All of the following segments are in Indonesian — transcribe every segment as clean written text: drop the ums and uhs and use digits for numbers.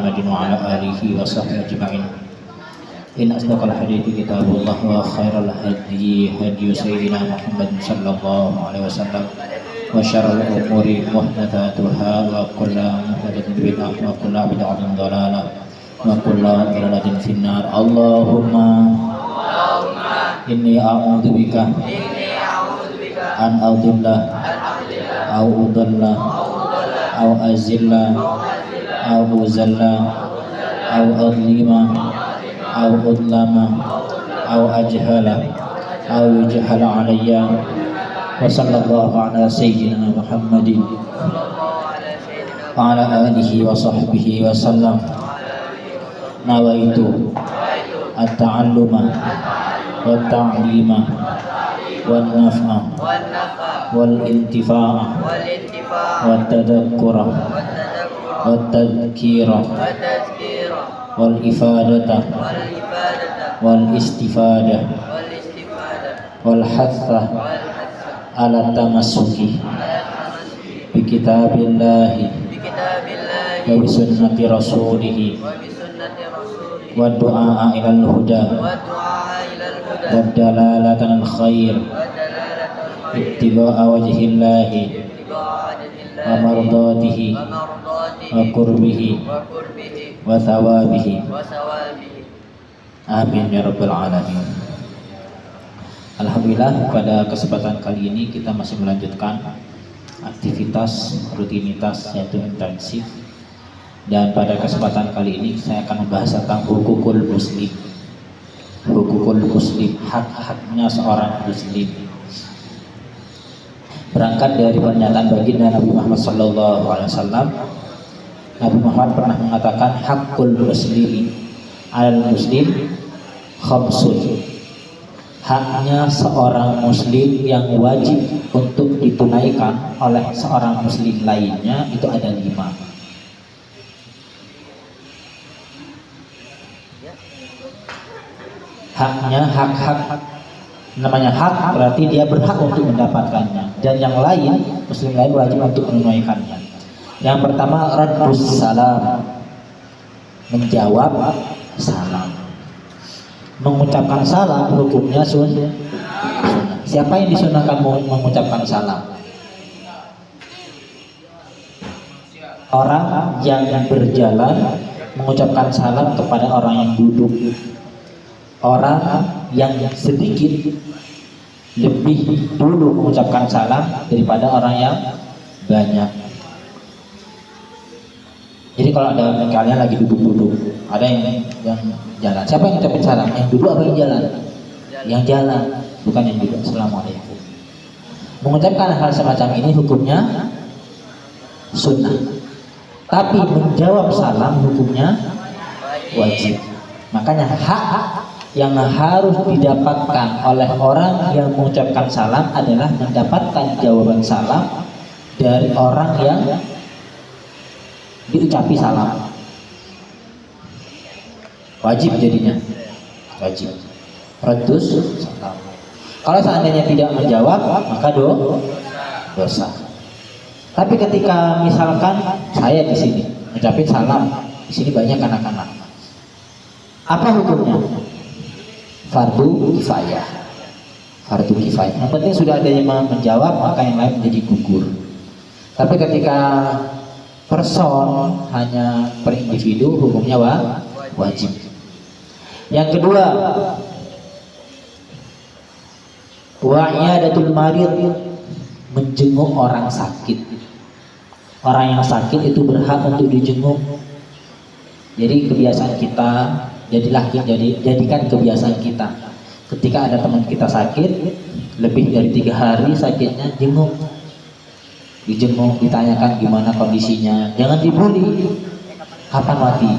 محمد وعلى آله وصحبه أجمعين. إن أصدق الحديث كتاب الله وخير الهدي هدي سيدنا محمد صلى الله عليه وسلم وشر الأمور محدثاتها وكل محدثة بدعة وكل بدعة ضلالة وكل ضلالة في النار. اللهم إني أعوذ بك أن أضل أو أضل أو أزل أو أزل أو أظلم أو أظلم أو أجهل أو يجهل علي. وصلى الله على سيدنا محمد وعلى آله وصحبه وسلم. نويت التعلم والتعليم والنفع والانتفاع والتذكر والتذكير والإفادة والاستفادة والحث على التمسك بكتاب الله وبسنة رسوله والدعاء إلى الهدى والدلالة على الخير ابتغاء وجه الله ومرضاته وقربه وثوابه. Amin ya rabbal alamin. Alhamdulillah, pada kesempatan kali ini kita masih melanjutkan aktivitas rutinitas yaitu intensif, dan pada kesempatan kali ini saya akan membahas tentang hukukul muslim. Hukukul muslim, hak-haknya seorang muslim. Berangkat dari pernyataan baginda Nabi Muhammad SAW, Nabi Muhammad pernah mengatakan hakul muslimi al muslim khamsun. Haknya seorang muslim yang wajib untuk ditunaikan oleh seorang muslim lainnya itu ada 5. Haknya, hak-hak, namanya hak berarti dia berhak untuk mendapatkannya, dan yang lain, muslim lain wajib untuk menunaikannya. Yang pertama, raddus salam, menjawab salam. Mengucapkan salam hukumnya sunnah. Siapa yang disunahkan mengucapkan salam? Orang yang berjalan mengucapkan salam kepada orang yang duduk. Orang yang sedikit lebih dulu mengucapkan salam daripada orang yang banyak. Jadi kalau ada kalian lagi duduk-duduk, ada yang jalan, siapa yang ngucapin salam? Yang duduk apa yang jalan? Yang jalan, bukan yang duduk. Assalamualaikum. Mengucapkan hal semacam ini hukumnya sunnah, tapi menjawab salam hukumnya wajib. Makanya hak yang harus didapatkan oleh orang yang mengucapkan salam adalah mendapatkan jawaban salam dari orang yang diucapi salam. Wajib jadinya, wajib. Raddus salam. Kalau seandainya tidak menjawab, maka dosa. Tapi ketika misalkan saya di sini mengucapin salam, di sini banyak anak-anak, apa hukumnya? Fardu kifayah. Fardu kifayah. Yang penting sudah ada yang menjawab, maka yang lain menjadi gugur. Tapi ketika person, hanya per individu, hukumnya wajib. Yang kedua, wa'iyadatul marid, menjenguk orang sakit. Orang yang sakit itu berhak untuk dijenguk. Jadi kebiasaan kita, jadikan kebiasaan kita. Ketika ada teman kita sakit, lebih dari 3 hari sakitnya, jenguk. Dijenguk, ditanyakan gimana kondisinya. Jangan dibully. Kapan mati?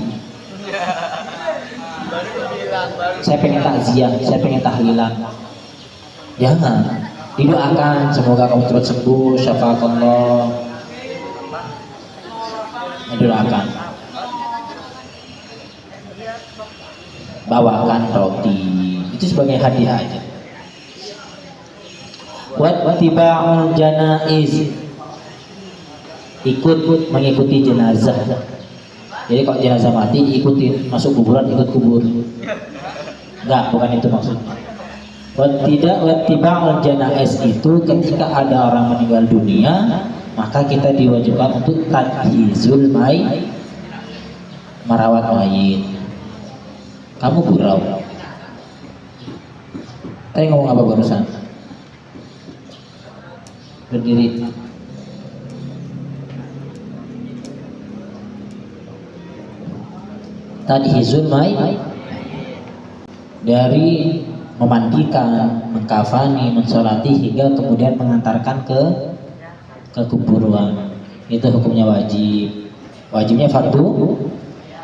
Saya pengen takziah, saya pengen tahlilan. Jangan. Didoakan semoga kamu cepat sembuh, syafaatullah. Didoakan. Bawakan roti, itu sebagai hadiah aja. Wattiba'ul janaiz, ikut mengikuti jenazah. Jadi kalau jenazah mati diikutin, masuk kuburan ikut kubur. Enggak, bukan itu maksudnya. Tidak wattiba'ul janaiz itu ketika ada orang meninggal dunia, maka kita diwajibkan untuk tajhizul mayit, merawat mayit. Kamu gurau. Tadi ngomong apa barusan? Berdiri. Tajhizul mayit dari memandikan, mengkafani, mensolati hingga kemudian mengantarkan ke kuburan. Itu hukumnya wajib. Wajibnya fardu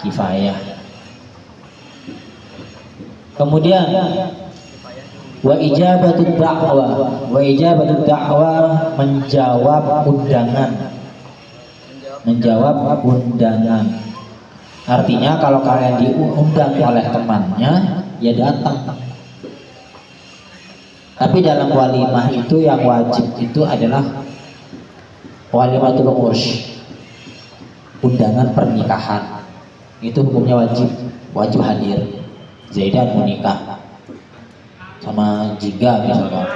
kifayah. Kemudian wa ijabatud da'wah. Wa ijabatud da'wah menjawab undangan. Menjawab undangan. Artinya kalau kalian diundang oleh temannya, ya datang. Tapi dalam walimah itu yang wajib itu adalah walimatul urs, undangan pernikahan. Itu hukumnya wajib hadir. Zaidan mau nikah sama Jingga misalkan,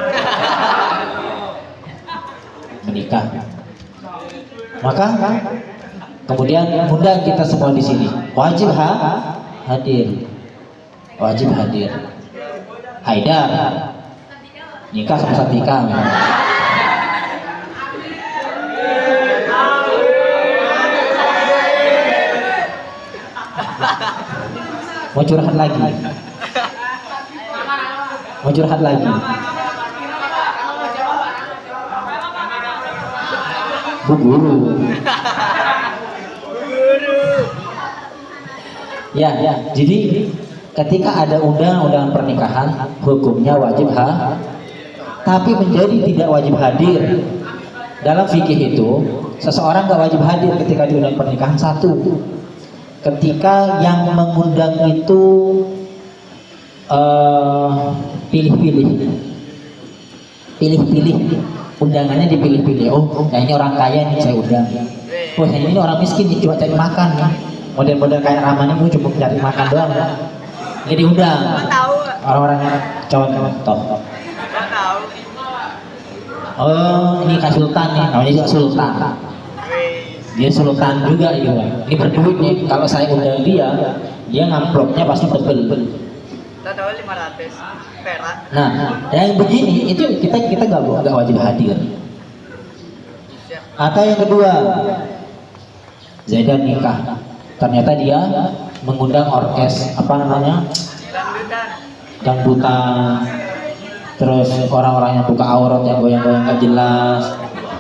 menikah, maka kemudian undang kita semua di sini, wajib hadir, wajib hadir. Haidar nikah sama Satika, mau curhat lagi, mau curhat lagi. Bu guru. Ya, jadi ketika ada undangan pernikahan, hukumnya wajib tapi menjadi tidak wajib hadir. Dalam fikih itu, seseorang nggak wajib hadir ketika diundang pernikahan. Satu, ketika yang mengundang itu pilih-pilih, undangannya dipilih-pilih. Oh, yang ini orang kaya nih saya undang. Oh, yang ini orang miskin nih cuma cari makan nih. Model-model kayak Rahman ini cuma cari makan doang. Jadi undang orang-orang cowok-cowok top. Oh, ini Kak Sultan nih, namanya juga Sultan. Dia sultan juga gitu. Ini berduit nih. Kalau saya undang dia ngamplopnya pasti tebel. Kita 500 perak. Nah, yang begini itu kita nggak wajib hadir. Atau yang kedua, Zaidan nikah, ternyata dia mengundang orkes dangdutan, terus orang-orang yang buka aurat yang goyang-goyang nggak jelas,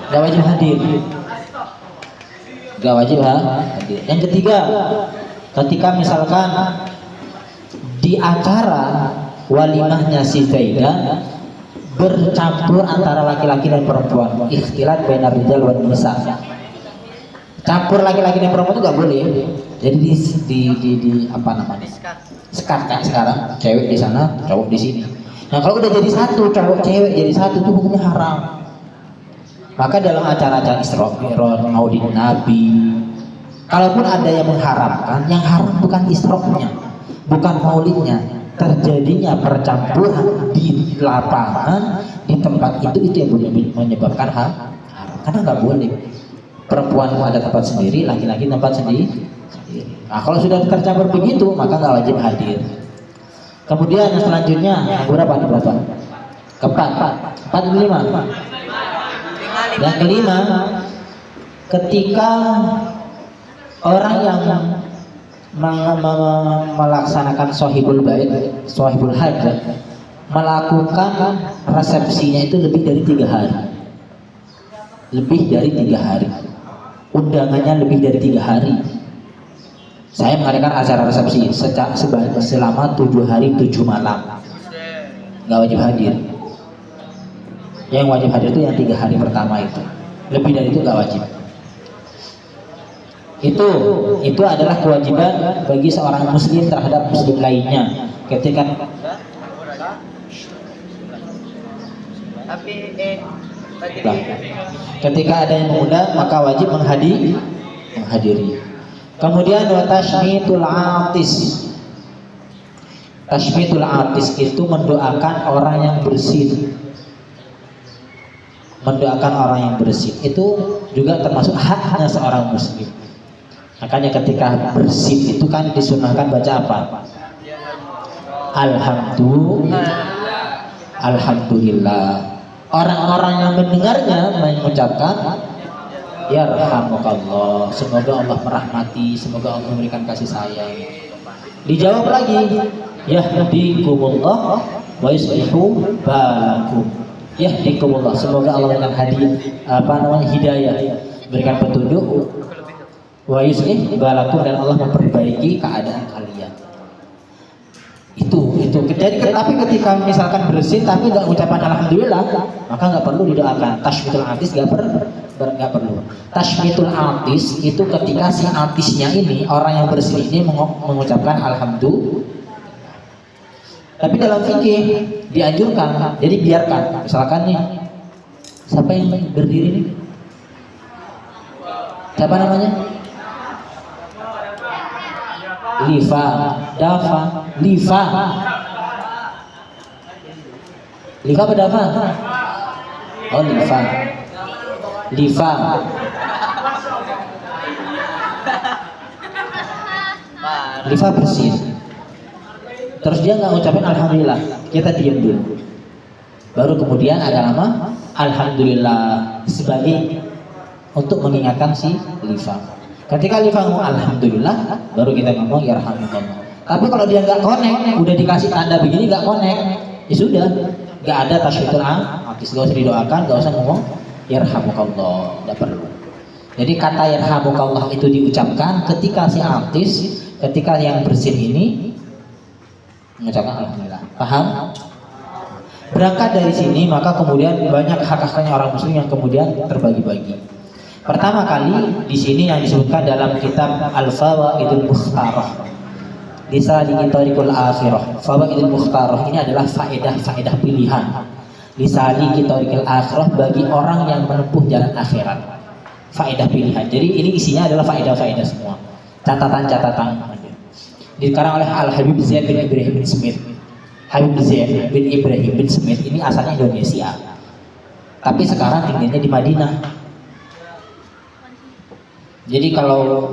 nggak wajib hadir. Gak wajib hadir. Yang ketiga, ketika misalkan di acara walimahnya si Zaidan bercampur antara laki-laki dan perempuan, ikhtilat bainar rijal wan nisa, campur laki-laki dan perempuan itu gak boleh. Jadi di apa namanya, sekat kayak sekarang, cewek di sana, cowok di sini. Nah kalau udah jadi satu, cowok cewek jadi satu, itu hukumnya haram. Maka dalam acara-acara Isra Mi'raj, Maulid Nabi, kalaupun ada yang mengharamkan, yang haram bukan Isra-nya, bukan Maulidnya, terjadinya percampuran di lapangan, di tempat itu yang menyebabkan haram. Karena nggak boleh. Perempuan ada tempat sendiri, laki-laki tempat sendiri. Nah kalau sudah tercampur begitu, maka nggak wajib hadir. Kemudian yang selanjutnya, berapa? Keempat, 45. Yang kelima, ketika orang yang melaksanakan sohibul bait, sohibul hajat, melakukan resepsinya itu lebih dari 3 hari. Lebih dari 3 hari. Undangannya lebih dari 3 hari. Saya mengadakan acara resepsi selama 7 hari 7 malam. Nggak wajib hadir. Yang wajib hadir itu yang 3 hari pertama itu. Lebih dari itu nggak wajib. Itu adalah kewajiban bagi seorang muslim terhadap muslim lainnya. Ketika ada yang mengundang, maka wajib menghadiri. Kemudian wa tashmitul atis. Tashmitul atis itu mendoakan orang yang bersin. Mendoakan orang yang bersin itu juga termasuk haknya seorang muslim. Makanya ketika bersin itu kan disunahkan baca apa? Alhamdulillah. Orang-orang yang mendengarnya mengucapkan yarhamukallah, semoga Allah merahmati, semoga Allah memberikan kasih sayang. Dijawab lagi, yahdikumullah wa yuslihu balakum. Yahdikumullah, semoga Allah memberikan hidayah, berikan petunjuk. Wa yuslih balakum, dan Allah memperbaiki keadaan kalian. Itu. Jadi tapi ketika misalkan bersin tapi nggak ucapan alhamdulillah, maka nggak perlu didoakan. Tashmitul atis nggak perlu. Tashmitul atis itu ketika si atisnya ini, orang yang bersin ini mengucapkan alhamdulillah. Tapi dalam fikih dianjurkan, jadi biarkan. Misalkan nih, siapa yang berdiri nih? Siapa namanya? Liva, Dafa, Liva apa Dafa? Oh, Liva. Liva bersin. Terus dia nggak ngucapin alhamdulillah, kita diam dulu. Baru kemudian agak lama alhamdulillah sebagai untuk mengingatkan si Liva. Ketika Liva ngomong alhamdulillah, baru kita ngomong yarhamukallah. Tapi kalau dia nggak connect, udah dikasih tanda begini nggak connect, ya sudah, nggak ada tasyitul atis, nggak usah didoakan, nggak usah ngomong yarhamukallah, nggak perlu. Jadi kata yarhamukallah itu diucapkan ketika si atis, ketika yang bersin ini mengucapkan alhamdulillah. Paham? Berangkat dari sini, maka kemudian banyak hak-haknya orang muslim yang kemudian terbagi-bagi. Pertama kali di sini yang disebutkan dalam kitab Al-Fawaidul Mukhtarah, Lisaani Thariqul Akhirah. Fawaidul Mukhtarah ini adalah faedah-faedah pilihan. Lisaani Thariqul Akhirah bagi orang yang menempuh jalan akhirat. Faedah pilihan. Jadi ini isinya adalah faedah-faedah semua. Catatan-catatan. Dikarang oleh Al-Habib Zain bin Ibrahim bin Smith. Habib Zain bin Ibrahim bin Smith ini asalnya Indonesia, tapi sekarang tinggalnya di Madinah. Jadi kalau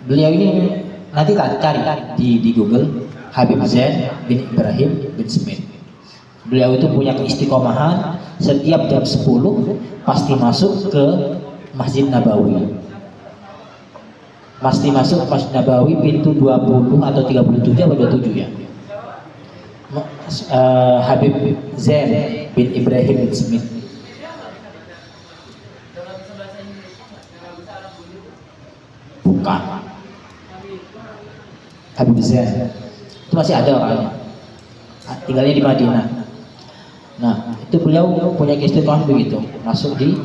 beliau ini nanti cari di Google, Habib Zain bin Ibrahim bin Smith. Beliau itu punya keistiqomahan, setiap jam 10 pasti masuk ke Masjid Nabawi. Pasti masuk Masjid Nabawi pintu 20 atau 37 atau 27 ya. Habib Zain bin Ibrahim bin Smith. Bukan. Habib Zain itu masih ada orangnya, tinggalnya di Madinah. Nah, itu beliau punya istiqomah begitu, masuk di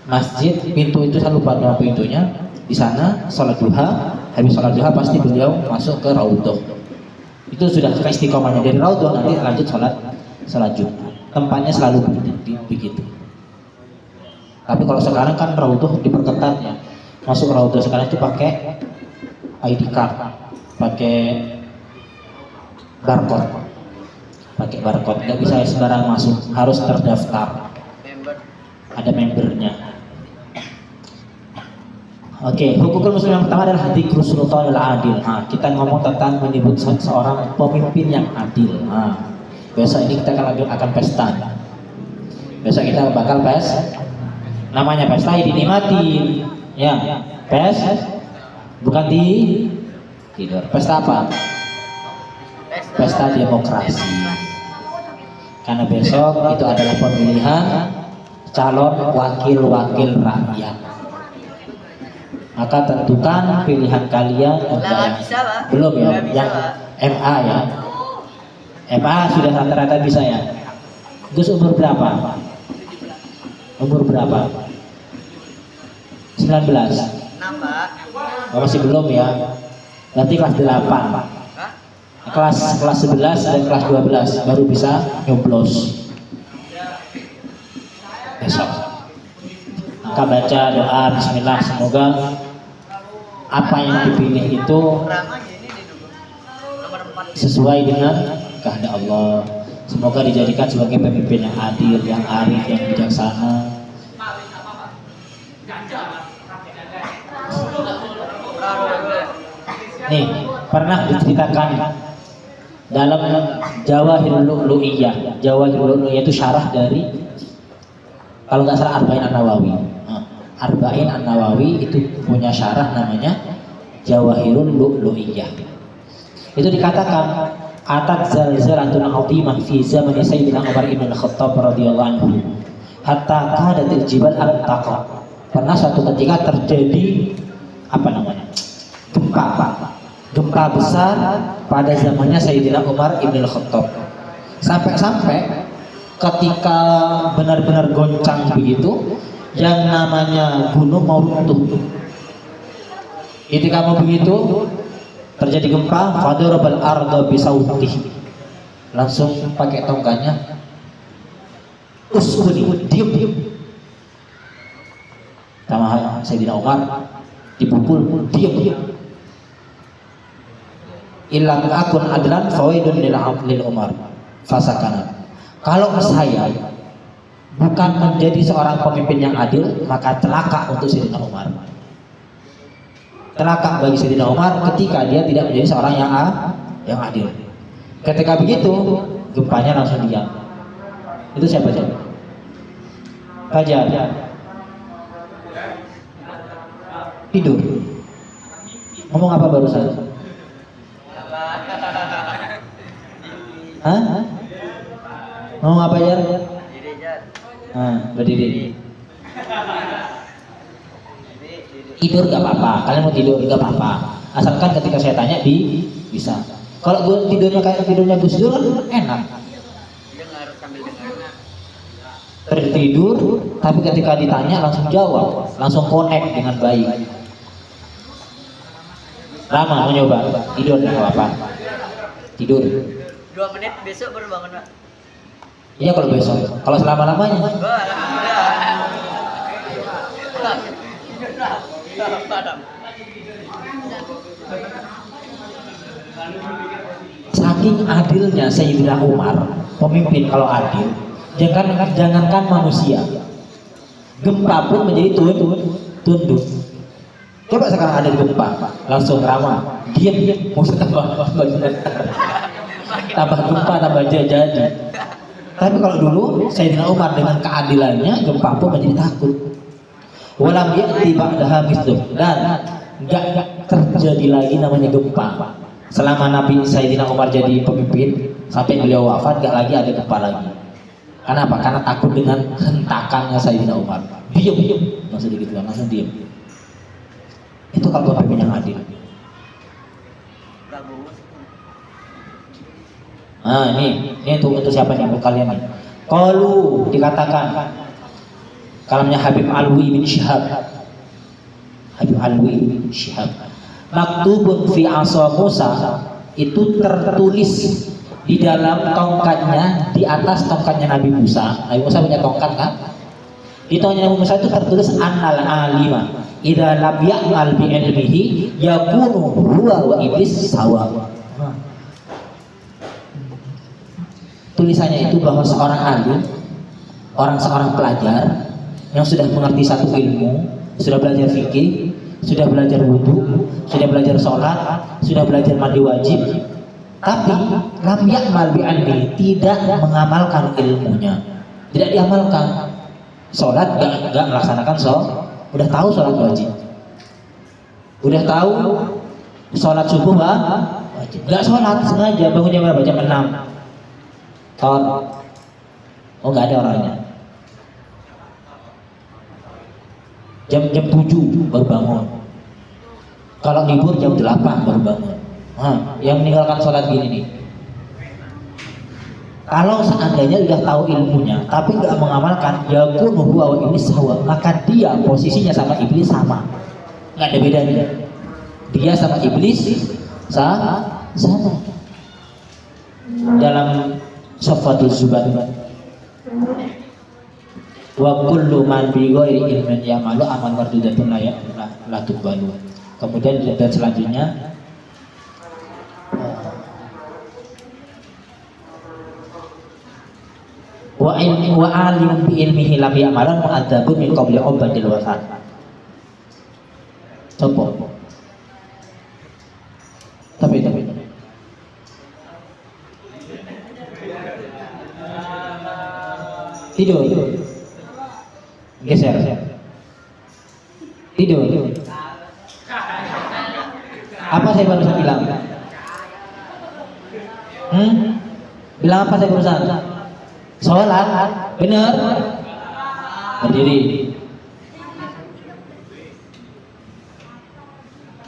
masjid, pintu itu saya lupa nama pintunya. Di sana sholat duha, habis sholat duha pasti beliau masuk ke Raudhah. Itu sudah istiqomahnya, dari Raudhah nanti lanjut sholat Jumat. Tempatnya selalu begitu. Tapi kalau sekarang kan Raudhah diperketat ya. Masuk Raudhah sekarang itu pakai ID card, pakai barcode, nggak bisa sembarang masuk, harus terdaftar, ada membernya. Oke, hukum muslim yang pertama adalah dzikru sultanil adil. Nah, kita ngomong tentang menyebut seorang pemimpin yang adil. Nah, besok ini kita akan pesta. Besok kita bakal namanya pesta dinikmati. Ya, bukan tidur. Pesta apa? Pesta demokrasi. Karena besok itu adalah pemilihan calon wakil-wakil rakyat. Maka tentukan pilihan kalian. Belum ya, yang MA ya. MA sudah rata-rata bisa ya. Gus umur berapa? Umur berapa? 19. Oh, masih belum ya. Nanti kelas 8. Kelas 11 dan kelas 12 baru bisa nyoblos. Besok. Maka baca doa bismillah, semoga apa yang dipilih itu Rama gini didukung. Nomor 4. sesuai dengan kehendak Allah. Semoga dijadikan sebagai pemimpin yang adil, yang arif, yang bijaksana. Nih, pernah diceritakan dalam Jawahirul Lu'lu'iyah. Jawahirul Lu'lu'iyah itu syarah dari, kalau nggak salah, Arba'in An-Nawawi. Arba'in An-Nawawi itu punya syarah namanya Jawahirul Lu'lu'iyah. Itu dikatakan atat zalzalatun 'azimah fi zaman Sayyidina Umar ibn Khattab radhiyallahu anhu hatta kadatil jibal an taqa. Pernah suatu ketika terjadi gempa besar pada zamannya Sayyidina Umar ibn Khattab. Sampai-sampai ketika benar-benar goncang begitu, yang namanya gunung mau runtuh. Ketika mau begitu terjadi gempa, fadarabal arda bisautihi, langsung pakai tongkatnya, uskuni, diam. Sama Sayyidina Umar dipukul, diam. Ilang akun adlan fawaidun lil Umar fasakana. Kalau saya bukan menjadi seorang pemimpin yang adil, maka celaka untuk Sayyidina Umar. Celaka bagi Sayyidina Umar ketika dia tidak menjadi seorang yang adil. Ketika begitu, gempanya langsung diam. Itu siapa saja? Fajar. Tidur. Ngomong apa barusan? Hah? Ngomong apa ya? Berdiri. Tidur gak apa-apa, kalian mau tidur gak apa-apa, asalkan ketika saya tanya bisa. Kalau gue tidurnya kayak tidurnya Gus Dur kan enak, tertidur tapi ketika ditanya langsung jawab, langsung connect dengan baik. Rama mau nyoba tidur gak apa-apa, tidur 2 menit besok baru bangun, Pak. Iya kalau besok, kalau selama-lamanya saking adilnya Sayyidina Umar, pemimpin kalau adil, jangankan manusia, gempa pun menjadi tunduk. Coba sekarang ada gempa, langsung ramah, diam, musuh tambah gempa tambah jadi. Tapi kalau dulu Sayyidina Umar dengan keadilannya, gempa pun menjadi takut. Walam ya'ti ba'daha mithluh, dan enggak terjadi lagi namanya gempa selama Nabi Sayyidina Umar jadi pemimpin sampai beliau wafat. Enggak lagi ada gempa lagi. Karena apa? Karena takut dengan hentakannya Sayyidina Umar. Diam, langsung gitu, langsung diam. Itu kalau pemimpin yang adil. Ini untuk siapa nih? Untuk kalian nih. Qalu, dikatakan kalamnya Habib Alwi bin Syihab. Maktubun fi asa Musa, itu tertulis di dalam tongkatnya, di atas tongkatnya Nabi Musa. Nabi Musa punya tongkat kan? Di tongkatnya Nabi Musa itu tertulis annal alima idza lam ya'mal bi ilmihi yakunu huwa wa iblis sawa. Tulisannya itu bahwa seorang alim, seorang pelajar yang sudah mengerti satu ilmu, sudah belajar fikih, sudah belajar wudhu, sudah belajar sholat, sudah belajar mandi wajib, tapi lam ya'mal bi ilmi, tidak mengamalkan ilmunya, tidak diamalkan. Sholat gak melaksanakan udah tahu sholat wajib, udah tahu sholat subuh wajib, gak sholat, sengaja bangun jam berapa? Jam 6. Gak ada orangnya. Jam 7 baru bangun. Kalau libur jam 8 baru bangun. Yang meninggalkan sholat gini nih. Kalau seandainya sudah tahu ilmunya tapi nggak mengamalkan, yakunu huwa wa iblis sawa, maka dia posisinya sama iblis sama, nggak ada bedanya. Dia sama iblis sama. Dalam Safatul Zubat, wa kullu man bi ghairi ilmin ya'malu amal mardudatun la tuqbalu. Kemudian di ayat selanjutnya wa alim bi ilmihi lam ya'malan mu'adzabun min qabli ubadil wasan. Coba. Tapi tidur. Geser. Tidur. Apa saya barusan bilang? Bilang apa saya barusan? Sholat, benar? Berdiri.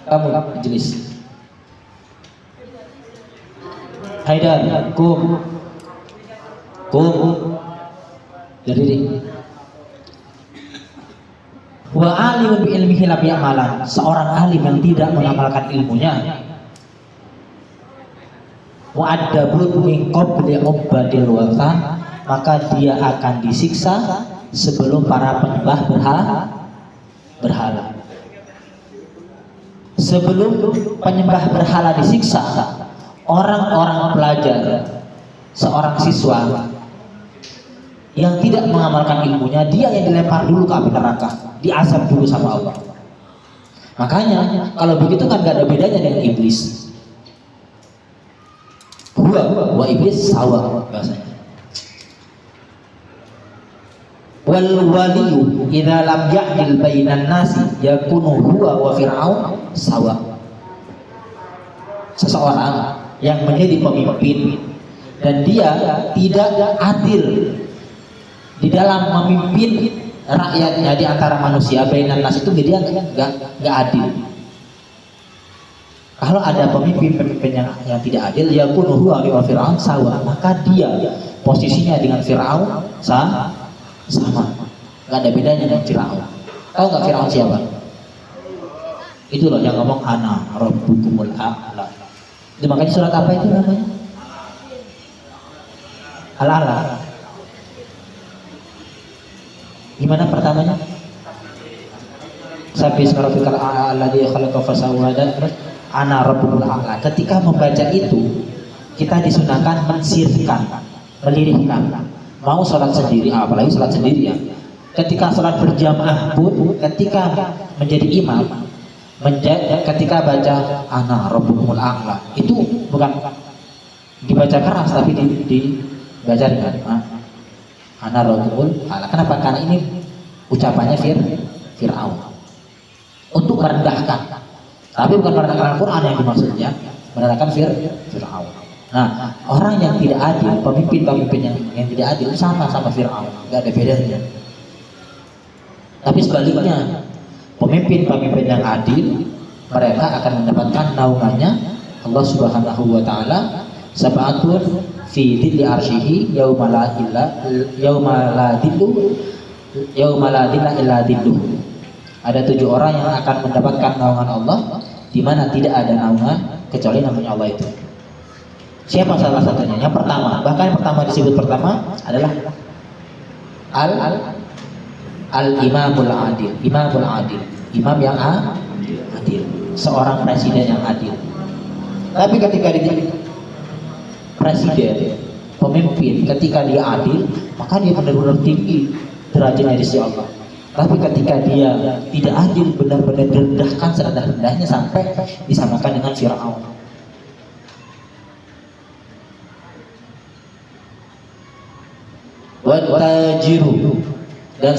Kamu majelis. Haidar, kum. Berdiri. Wa alim bi ilmihi lam ya'malan. Seorang alim yang tidak mengamalkan ilmunya. Wa adabun min qabli ubadil wasan, maka dia akan disiksa sebelum para penyembah berhala. Sebelum penyembah berhala disiksa, orang-orang pelajar, seorang siswa yang tidak mengamalkan ilmunya, dia yang dilempar dulu ke api neraka, diazab dulu sama Allah. Makanya kalau begitu kan gak ada bedanya dengan iblis. Wa iblis sawa bahasanya. Wal waliyu idza lam ya'dil bainan nasi yakunu huwa wa fir'aun sawa. Seseorang yang menjadi pemimpin dan dia tidak adil di dalam memimpin rakyatnya di antara manusia, bainan nas itu dia enggak adil. Kalau ada pemimpin yang tidak adil, yakunu huwa wa fir'aun sawa, maka dia posisinya dengan Fir'aun sama. Nggak ada bedanya dengan Fir'aun. Tahu nggak Fir'aun siapa? Itu loh yang ngomong ana rabbukumul a'la. Itu makanya surat apa itu namanya? Al-A'la. Gimana pertamanya? Sabbihisma rabbikal a'la alladzi khalaqa fasawwa dan ana rabbukumul a'la. Ketika membaca itu, kita disunahkan mensirkan, melirihkan. Mau sholat sendiri, apalagi sholat sendiri ya. Ketika sholat berjamaah pun, ketika menjadi imam, ketika baca ana rabbukumul a'la, itu bukan dibaca keras tapi dibaca dengan ana rabbukumul a'la. Kenapa? Karena ini ucapannya Fir'aun untuk merendahkan, tapi bukan merendahkan Al-Quran yang dimaksudnya, merendahkan Fir'aun. Nah, orang yang tidak adil, pemimpin yang tidak adil sama Fir'aun, nggak ada bedanya. Tapi sebaliknya, pemimpin yang adil, mereka akan mendapatkan naungannya Allah Subhanahu wa Ta'ala, sab'atun fi dhilli arsyihi yauma la dhilla illa dhilluh. Ada 7 orang yang akan mendapatkan naungan Allah, di mana tidak ada naungan kecuali namanya Allah itu. Siapa salah satunya? Yang pertama, bahkan yang pertama disebut pertama adalah al-imamul adil, imam yang adil, seorang presiden yang adil. Tapi ketika dia presiden, pemimpin, ketika dia adil, maka dia benar-benar tinggi derajatnya di sisi Allah. Tapi ketika dia tidak adil, benar-benar direndahkan serendah-rendahnya sampai disamakan dengan Fir'aun. Watajiru, dan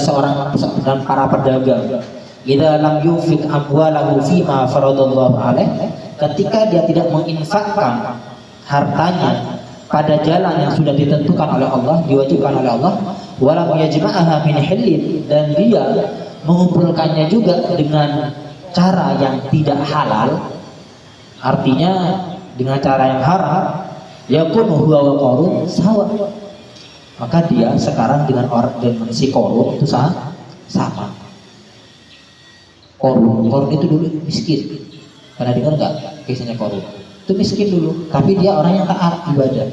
para pedagang, idza lam yunfiq amwalahu fima faradallahu alaih, ketika dia tidak menginfakkan hartanya pada jalan yang sudah ditentukan oleh Allah, diwajibkan oleh Allah, walam yajma'aha min hilin, dan dia mengumpulkannya juga dengan cara yang tidak halal, artinya dengan cara yang haram, yakunu huwa wa qarun sawa, maka dia sekarang dengan si Korun itu sama. Korun itu dulu miskin. Pernah dengar nggak kisahnya Korun? Itu miskin dulu, tapi dia orang yang taat ibadah.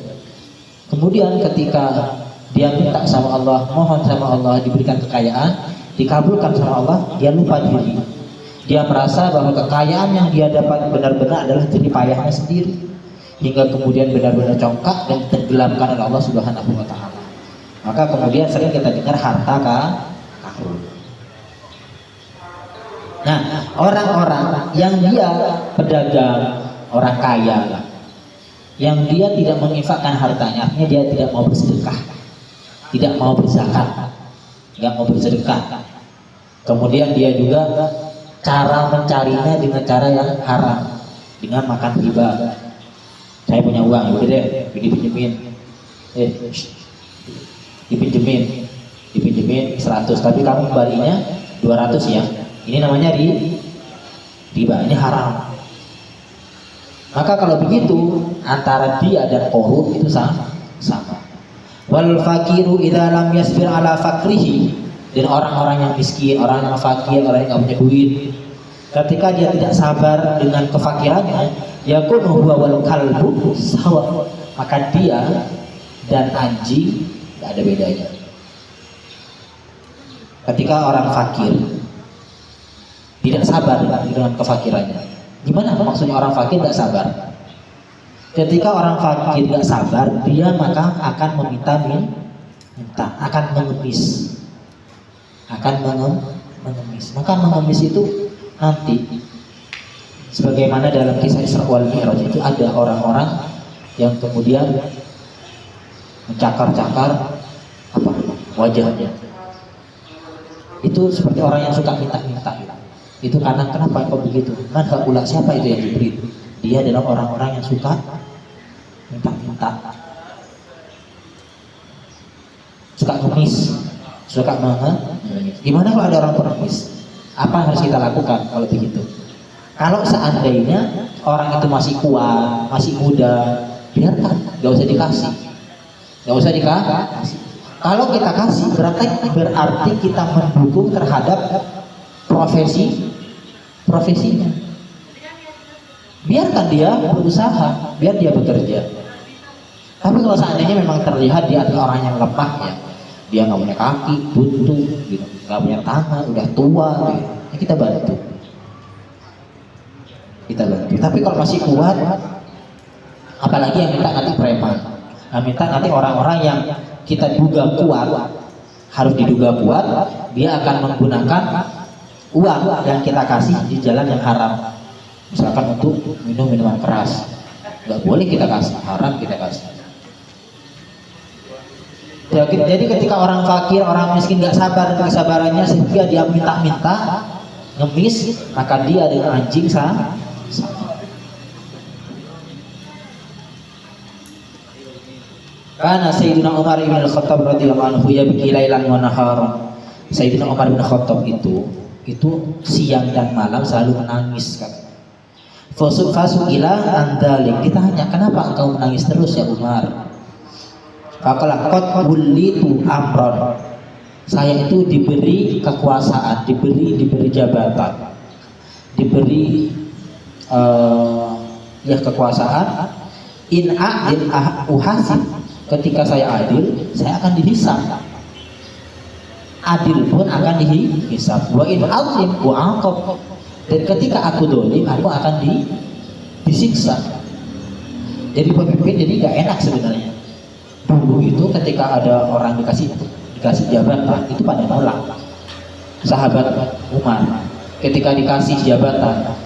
Kemudian ketika dia minta sama Allah, mohon sama Allah diberikan kekayaan, dikabulkan sama Allah, dia lupa diri. Dia merasa bahwa kekayaan yang dia dapat benar-benar adalah jerih payahnya sendiri, hingga kemudian benar-benar congkak dan tenggelamkan oleh Allah Subhanahu wa taala. Maka kemudian sering kita dengar harta karun. Nah, orang-orang yang dia pedagang, orang kaya, yang dia tidak menginfakkan hartanya, artinya dia tidak mau bersedekah, tidak mau berzakat, tidak mau bersedekah. Kemudian dia juga cara mencarinya dengan cara yang haram, dengan makan riba. Saya punya uang, udah deh, dipinjemin, dipinjemin 100, tapi kamu kembalinya 200 ya. Ini namanya riba, ini haram. Maka kalau begitu antara dia dan korun itu sama. Wal fakiru idza lam yasbir ala fakrihi, dan orang-orang yang miskin, orang yang fakir, orang yang nggak punya duit, ketika dia tidak sabar dengan kefakirannya, yakunu huwa wal kalbu sawa, maka dia dan anjing tidak ada bedanya. Ketika orang fakir tidak sabar dengan kefakirannya, gimana maksudnya orang fakir tidak sabar? Ketika orang fakir tidak sabar, dia maka akan minta, akan mengemis, Maka mengemis itu nanti, sebagaimana dalam kisah Isra wal Mi'raj itu ada orang-orang yang kemudian mencakar-cakar wajahnya. Itu seperti orang yang suka minta-minta. Itu karena kenapa kok begitu? Man haula, siapa itu yang diberi? Dia adalah orang-orang yang suka minta-minta, suka ngemis, suka mengemis. Gimana kalau ada orang pengemis? Apa yang harus kita lakukan kalau begitu? Kalau seandainya orang itu masih kuat, masih muda, biarkan, nggak usah dikasih, Kalau kita kasih berarti kita mendukung terhadap profesinya. Biarkan dia berusaha, biar dia bekerja. Tapi kalau seandainya memang terlihat dia adalah orang yang lemah, ya, dia nggak punya kaki, buntu, gitu, nggak punya tangan, udah tua, gitu, ya kita bantu. Tapi kalau masih kuat, apalagi yang minta nanti preman, minta nanti orang-orang yang kita duga kuat, harus diduga kuat, dia akan menggunakan uang yang kita kasih di jalan yang haram. Misalkan untuk minum minuman keras, nggak boleh kita kasih, haram kita kasih. Jadi ketika orang fakir, orang miskin nggak sabar dengan kesabarannya sehingga dia minta-minta, ngemis, maka dia dengan anjing sama. Karena Sayyidina Umar bin Khattab radhiyallahu anhu yabki lailan wa naharan. Sayyidina Umar bin Khattab itu siang dan malam selalu menangis, kan. Fasu'ila andalik, ditanya, kenapa engkau menangis terus ya Umar? Faqala qad wulitu amron, saya itu diberi kekuasaan, diberi jabatan, diberi kekuasaan. In adil uhasib, ketika saya adil, saya akan dihisab. Adil pun akan dihisab. Wa in azlim wa aqab, dan ketika aku dolim, aku akan disiksa. Jadi pemimpin jadi nggak enak sebenarnya. Dulu itu ketika ada orang dikasih jabatan, itu pada nolak. Sahabat Umar ketika dikasih jabatan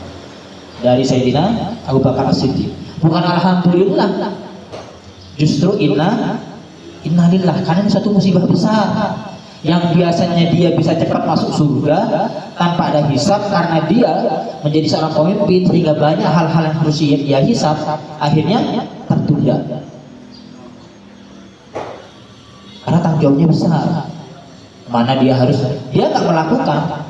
dari Sayyidina Abu Bakar As-Siddiq, bukan alhamdulillah, justru innalillah, karena ini satu musibah besar. Yang biasanya dia bisa cepat masuk surga tanpa ada hisab, karena dia menjadi seorang pemimpin sehingga banyak hal-hal yang harus dia hisab akhirnya tertunda karena tanggung jawabnya besar. Mana dia nggak melakukan,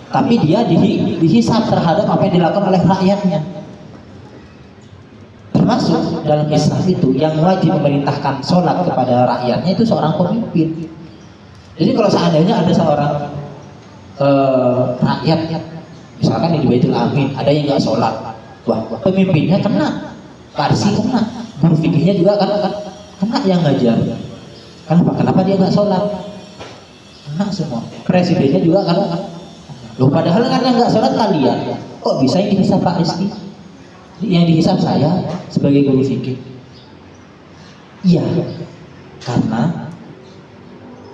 tapi dia dihisab terhadap apa yang dilakukan oleh rakyatnya. Termasuk dalam Islam itu yang wajib memerintahkan sholat kepada rakyatnya itu seorang pemimpin. Jadi kalau seandainya ada seorang rakyat, misalkan di Baitul Amin, ada yang nggak sholat, wah pemimpinnya kena, parsi kena, guru fikihnya juga kena yang ngajar. Kenapa dia nggak sholat? Kena semua. Presidennya juga kena. Loh padahal kan yang nggak sholat kalian, kok bisa yang dihisab Pak Rizky? Yang dihisab saya sebagai guru fikih. Iya, karena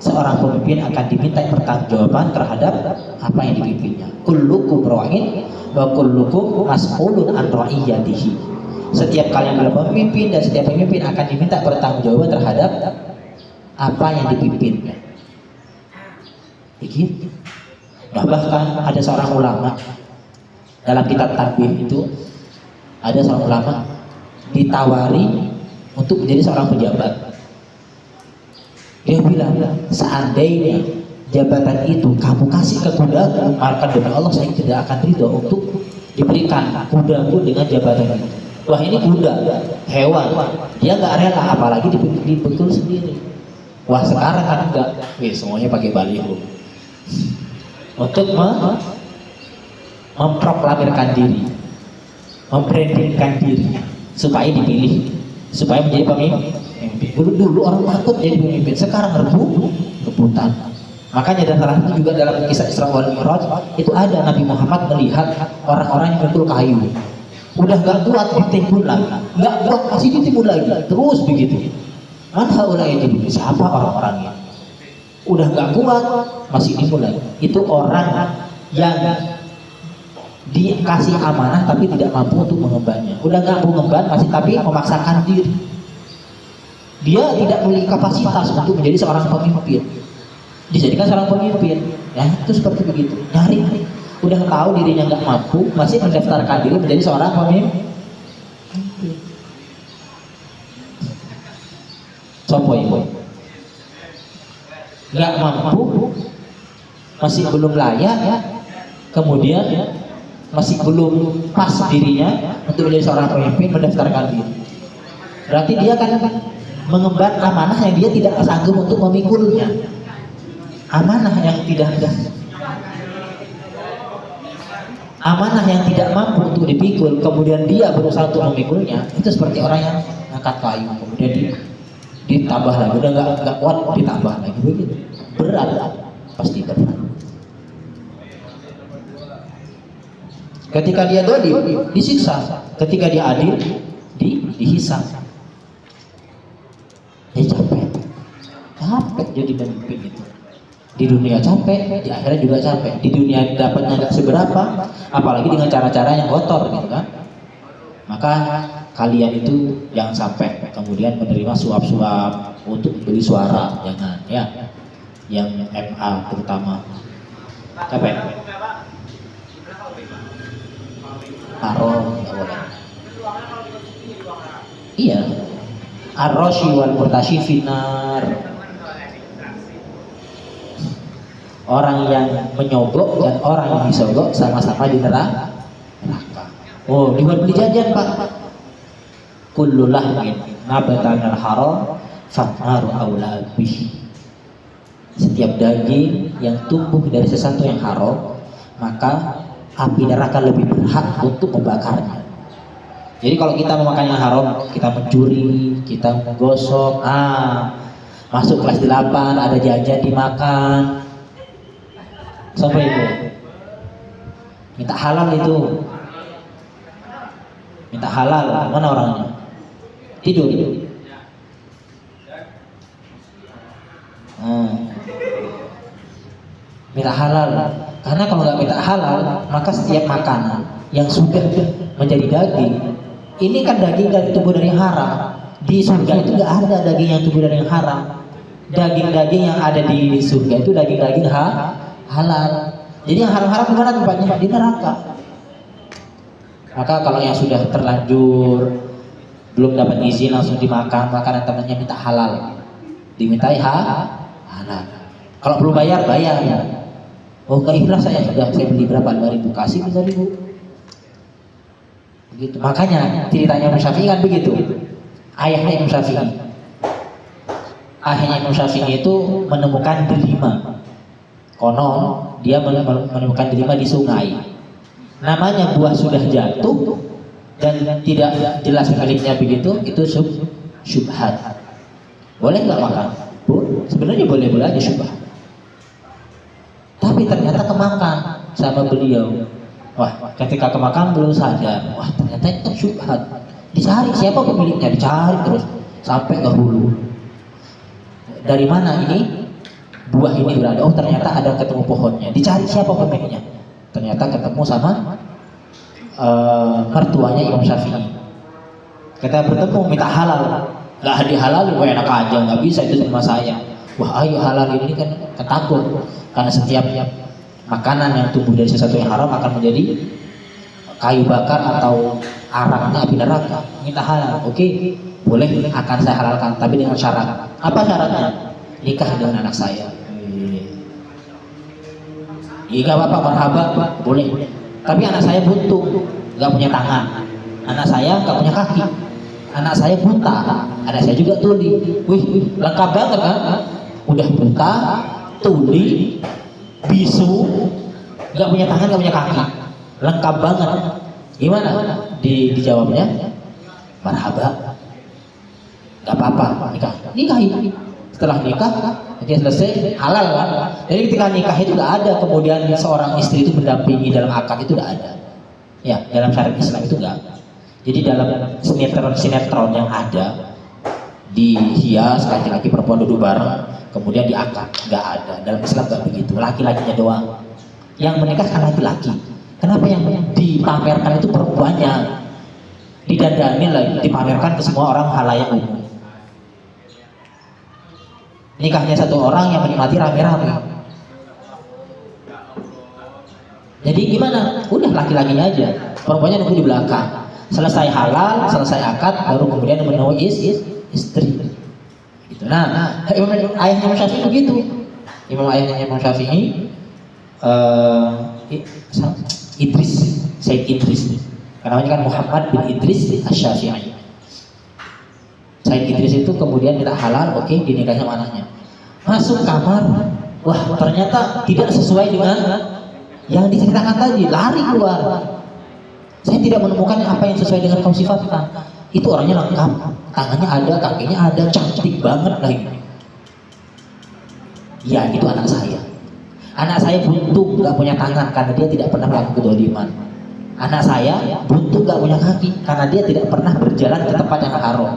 seorang pemimpin akan diminta pertanggungjawaban terhadap apa yang dipimpinnya. Kullukum ra'in wa kullukum mas'ulun an ra'iyatihi. Setiap kalian adalah pemimpin dan setiap pemimpin akan diminta pertanggungjawaban terhadap apa yang dipimpinnya. Begitu. Nah, bahkan ada seorang ulama dalam kitab Tarbiyah itu, ada seorang ulama ditawari untuk menjadi seorang pejabat. Dia bilang, seandainya jabatan itu kamu kasih ke kudaku, maka demi Allah saya tidak akan ridho untuk diberikan kudaku dengan jabatan itu. Wah, ini kuda, hewan, dia nggak rela, apalagi dipikul sendiri. Wah, sekarang kan enggak, semuanya pakai baliho untuk memproklamirkan diri, membrandingkan diri supaya dipilih, supaya menjadi pemimpin. Dulu orang takut jadi pemimpin, sekarang rebutan. Makanya dan salah satu juga dalam kisah Isra wal Mi'raj itu ada Nabi Muhammad melihat orang-orang yang memikul kayu, udah gak kuat ditimbun lagi, gak kuat masih ditimbun lagi, terus begitu. Mana ulai itu, siapa orang-orangnya? Udah gak kuat masih ditimbun lagi. Itu orang yang dikasih amanah tapi tidak mampu untuk mengembannya. Udah gak mampu mengemban masih tapi memaksakan diri. Dia tidak memiliki kapasitas untuk menjadi seorang pemimpin, dijadikan seorang pemimpin. Ya itu seperti begitu, nyari udah tahu dirinya nggak mampu masih mendaftarkan diri menjadi seorang pemimpin. Sopo ibu nggak mampu, masih belum layak ya, kemudian masih belum pas dirinya untuk menjadi seorang pemimpin, mendaftarkan diri. Berarti dia kan mengemban amanah yang dia tidak sanggup untuk memikulnya, amanah yang tidak mampu untuk dipikul, kemudian dia berusaha untuk memikulnya. Itu seperti orang yang angkat kayu kemudian ditambah lagi, udah nggak kuat ditambah lagi, begitu berat, pasti berat. Ketika dia dolim disiksa, ketika dia adil dihisab. Dia capek jadi pemimpin itu. Di dunia capek, di akhirat juga capek. Di dunia dapatnya nggak seberapa, apalagi dengan cara-cara yang kotor gitu kan. Maka kalian itu jangan sampai kemudian menerima suap-suap untuk beli suara, jangan ya. Yang MA terutama. Capek. Haram nggak boleh. Iya. Ar-Rashi wal Murtashi finar. Orang yang menyogok dan orang yang disogok sama-sama di neraka. Oh, dibuat beli jajan Pak. Kullu lahmin nabatanal haram fannaru aula bihi. Setiap daging yang tumbuh dari sesuatu yang haram, maka api neraka lebih berhak untuk membakarnya. Jadi kalau kita memakan yang haram, kita mencuri, kita menggosok, masuk kelas 8 ada jajan dimakan. Sampai itu minta halal itu, minta halal, mana orangnya? Tidur. Minta halal, karena kalau nggak minta halal, maka setiap makanan yang sudah menjadi daging, ini kan daging dari tumbuh dari yang haram. Di surga itu nggak ada daging yang tumbuh dari yang haram. Daging-daging yang ada di surga itu daging-daging halal. Jadi yang haram-haram di mana tempatnya? Di neraka. Maka kalau yang sudah terlanjur belum dapat izin langsung dimakan, makanan temannya minta halal, dimintai halal. Kalau belum bayar. Oh nggak ikhlas saya beli berapa, 5.000, kasih 3.000. Begitu. Makanya ceritanya Imam Syafi'i kan begitu. Ayahnya Imam Syafi'i itu menemukan delima. Konon dia menemukan delima di sungai. Namanya buah sudah jatuh dan tidak jelas miliknya begitu, itu syubhat. Boleh nggak makan? Sebenarnya boleh-boleh aja syubhat. Tapi ternyata kemakan. sama beliau. Wah, ketika ke makam belum sadar. Wah, ternyata itu syubhat. Dicari siapa pemiliknya, dicari terus sampai ke hulu. Dari mana ini buah ini berada? Oh, ternyata ada ketemu pohonnya. Dicari siapa pemiliknya. Ternyata ketemu sama mertuanya Imam Syafi'i. Kita bertemu minta halal, nggak dihalalin, wah enak aja, nggak bisa itu sama saya. Wah ayo halal ini kan ketakut, karena setiap makanan yang tumbuh dari sesuatu yang haram akan menjadi kayu bakar atau araknya api neraka. Minta halal, oke, boleh akan saya halalkan, tapi dengan syarat. Apa syaratnya? Nikah dengan anak saya. Iya nggak apa-apa, marhaba, boleh. Tapi anak saya buntu, nggak punya tangan. Anak saya nggak punya kaki. Anak saya buta. Anak saya juga tuli. Wih, lengkap banget kan? Udah buta, tuli, bisu, nggak punya tangan, nggak punya kaki. Lengkap banget. Gimana? Dijawabnya, marhaba. Nggak apa-apa, nikahi. Setelah nikah, dia selesai, halal kan? Jadi ketika nikah itu udah ada, kemudian seorang istri itu mendampingi dalam akad itu udah ada. Ya, dalam syariat Islam itu enggak ada. Jadi dalam sinetron yang ada dihias laki-laki perempuan duduk bareng, kemudian diakad, nggak ada. Dalam Islam nggak begitu. Laki-lakinya doang. Yang menikahkan laki-laki. Kenapa yang dipamerkan itu perempuannya? Didandani lagi, dipamerkan ke semua orang halayak umum. Nikahnya satu orang yang menikmati rame-rame. Jadi gimana? Udah laki-lakinya aja, perempuannya nunggu di belakang. Selesai halal, selesai akad, baru kemudian menemui istri. Gitu. Nah, ayahnya Imam Syafi'i begitu. Ayahnya Imam Syafi'i, Idris, Said Idris. Namanya kan Muhammad bin Idris Asy-Syafi'i. Said Idris itu kemudian minta halal, oke, dinikahi sama anaknya. Masuk kamar, wah ternyata tidak sesuai dengan yang diceritakan tadi, lari keluar. Saya tidak menemukan apa yang sesuai dengan kaum sifatnya. Itu orangnya lengkap, tangannya ada, kakinya ada, cantik banget lagi. Ya itu anak saya. Anak saya buntu, nggak punya tangan karena dia tidak pernah melakukan kedoliman. Anak saya buntu, nggak punya kaki karena dia tidak pernah berjalan ke tempat yang haram.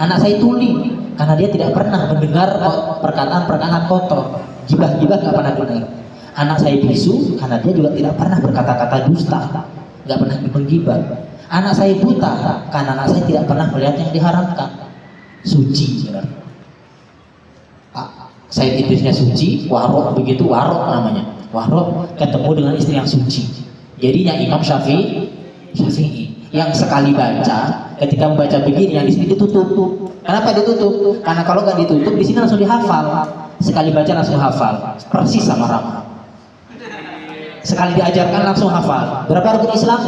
Anak saya tuli karena dia tidak pernah mendengar perkataan-perkataan kotor, gibah-gibah nggak pernah dengar. Anak saya bisu karena dia juga tidak pernah berkata-kata dusta, nggak pernah menggibah. Anak saya buta karena anak saya tidak pernah melihat yang diharamkan. Suci, Said Idrisnya suci, warok begitu, warok namanya. Warok ketemu dengan istri yang suci. Jadinya Imam Syafi'i yang sekali baca, ketika membaca begini yang di sini ditutup. Kenapa ditutup? Karena kalau nggak ditutup di sini langsung dihafal. Sekali baca langsung hafal, persis sama Rama. Sekali diajarkan langsung hafal. Berapa rukun Islam?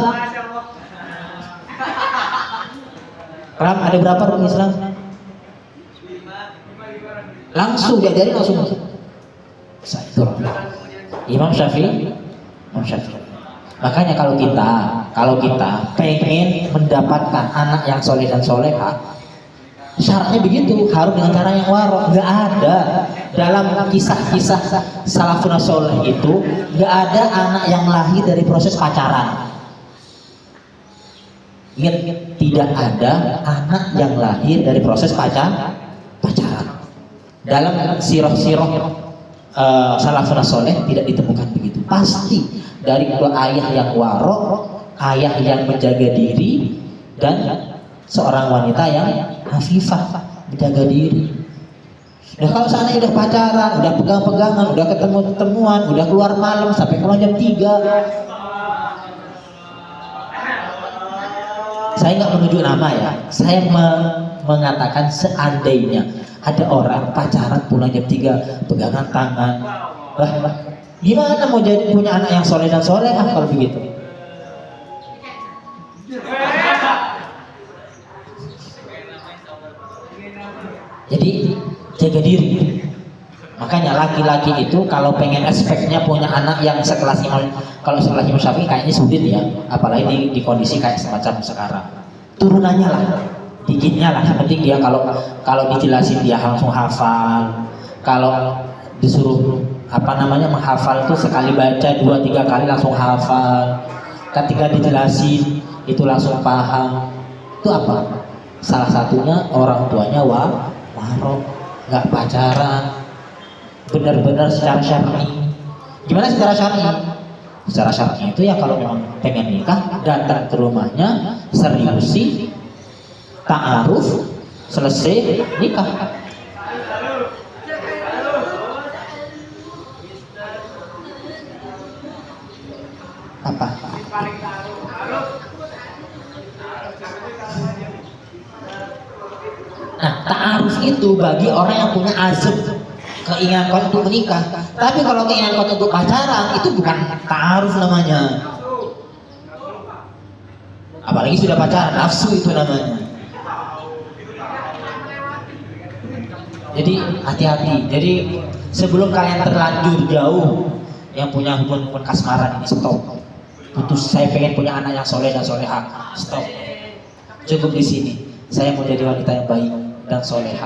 Ram, ada berapa rukun Islam? Langsung diajarin langsung. Itu Imam Syafi'i. Makanya kalau kita pengen mendapatkan anak yang soleh dan soleha, syaratnya begitu, harus dengan cara yang warok. Nggak ada dalam kisah-kisah salafun soleh itu, nggak ada anak yang lahir dari proses pacaran. Ingat, tidak ada anak yang lahir dari proses pacaran. Dalam sirah-sirah salafun soleh tidak ditemukan begitu. Pasti dari dua ayah yang warok, ayah yang menjaga diri, dan seorang wanita yang hafifah, menjaga diri. Nah kalau seandainya udah pacaran, udah pegang-pegangan, udah ketemu-ketemuan, udah keluar malam sampai ke jam 3. Saya nggak menuju nama ya, saya mengatakan seandainya ada orang pacaran pulang jam 3 pegangan tangan, gimana mau jadi punya anak yang soleh dan soleh kalau begitu? Jadi jaga diri. Makanya laki-laki itu kalau pengen aspeknya punya anak yang sekelas Imam, kalau sekelas Imam Syafi'i kayaknya sulit ya, apalagi di kondisi kayak semacam sekarang. Turunannya lah, dikitnya lah. Yang penting dia kalau dijelasin dia langsung hafal. Kalau disuruh apa namanya, menghafal tuh sekali baca 2-3 kali langsung hafal, ketika dijelasin itu langsung paham. Itu apa? Salah satunya orang tuanya warok, nggak pacaran, benar-benar secara syar'i. Gimana secara syar'i? Secara syar'i itu ya kalau memang pengen nikah datang ke rumahnya, seriusi, ta'aruf, selesai nikah. Apa? Nah, ta'aruf itu bagi orang yang punya azam, keinginan kuat untuk menikah. Tapi kalau keinginan kuat untuk pacaran itu bukan ta'aruf namanya. Apalagi sudah pacaran, nafsu itu namanya. Jadi hati-hati. Jadi sebelum kalian terlanjur jauh yang punya hubungan kasmaran ini, stop. Putus, saya pengen punya anak yang soleh dan soleha, stop. Cukup di sini. Saya mau jadi wanita yang baik dan soleha.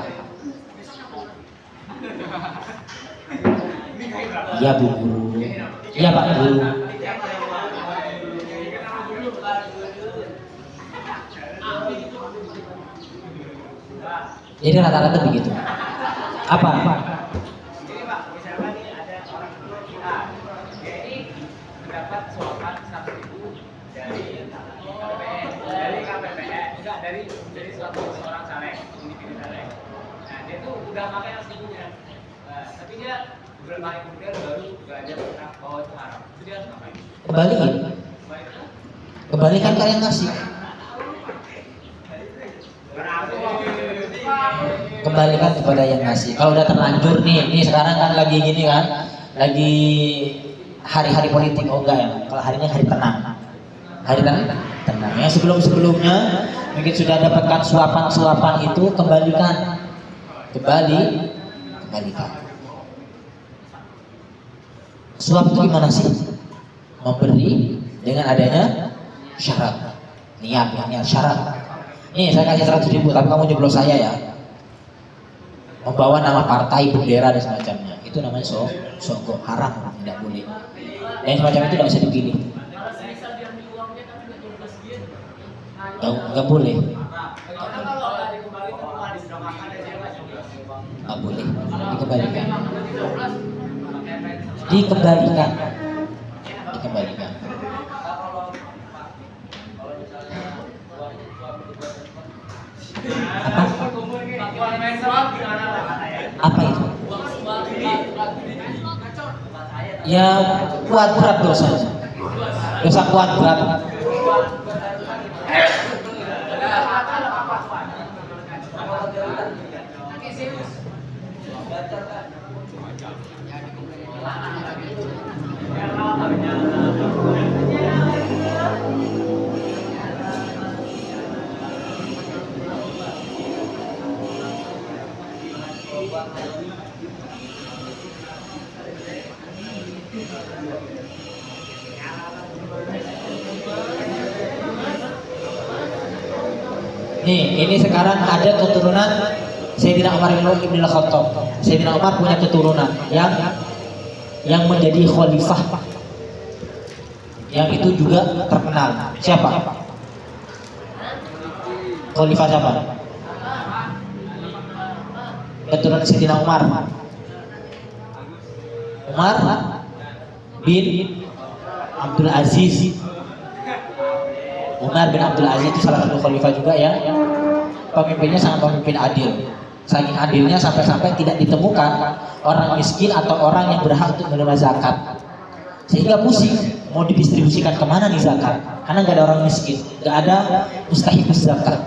Iya Bu Guru. Iya Pak Guru. Jadi rata-rata begitu. Apa? dari suatu seorang caleg, individu caleg. Nah, dia tuh udah pakai aslinya. Tapi dia beberapa hari kemudian baru belajar tentang bahwa itu haram. Itu dia harus ngapain? Kembalikan. Kembalikan kalian ngasih. Kembalikan kepada yang ngasih. Kalau udah terlanjur nih sekarang kan lagi gini kan, lagi hari-hari politik. Oh enggak ya, kalau hari ini hari tenang. Hari tenang. Ya sebelumnya mungkin sudah dapatkan suapan itu, kembalikan. Kembalikan. Suap itu gimana sih? Memberi dengan adanya syarat. Niat syarat. Nih saya kasih 100.000 tapi kamu nyeblos saya ya. Membawa nama partai, bendera dan semacamnya. Itu namanya sogok, haram, tidak boleh. Dan semacam itu tidak bisa dipilih. Nggak boleh. Nggak boleh. Dikembalikan. Apa itu? Ya kuat berat dosanya. Dosa kuat berat. Nih, ini sekarang ada keturunan Sayyidina Umar bin Khattab. Sayyidina Umar punya keturunan yang menjadi khalifah, yang itu juga terkenal. Siapa? Khalifah siapa? Keturunan Sayyidina Umar bin Abdul Aziz. Umar bin Abdul Aziz itu salah satu khalifah juga ya. Pemimpinnya sangat pemimpin adil. Saking adilnya sampai-sampai tidak ditemukan orang miskin atau orang yang berhak untuk menerima zakat. Sehingga pusing mau didistribusikan kemana nih zakat? Karena nggak ada orang miskin, nggak ada mustahikus zakat.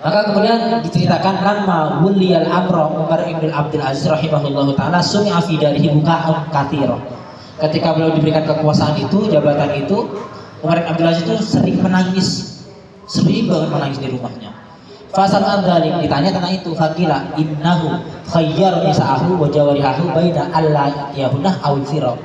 Maka kemudian diceritakan lama wuliyal amro Umar bin Abdul Aziz rahimahullahu taala sumi'a fi darihi buka'un katsira. Ketika beliau diberikan kekuasaan itu, jabatan itu, Umar bin Abdul Aziz itu sering menangis, sering banget menangis di rumahnya. Fasal an-dzalik, ditanya tentang itu, faqila innahu khayyara nisa'ahu wa jawarihahu baina alla yahunah aw firaq.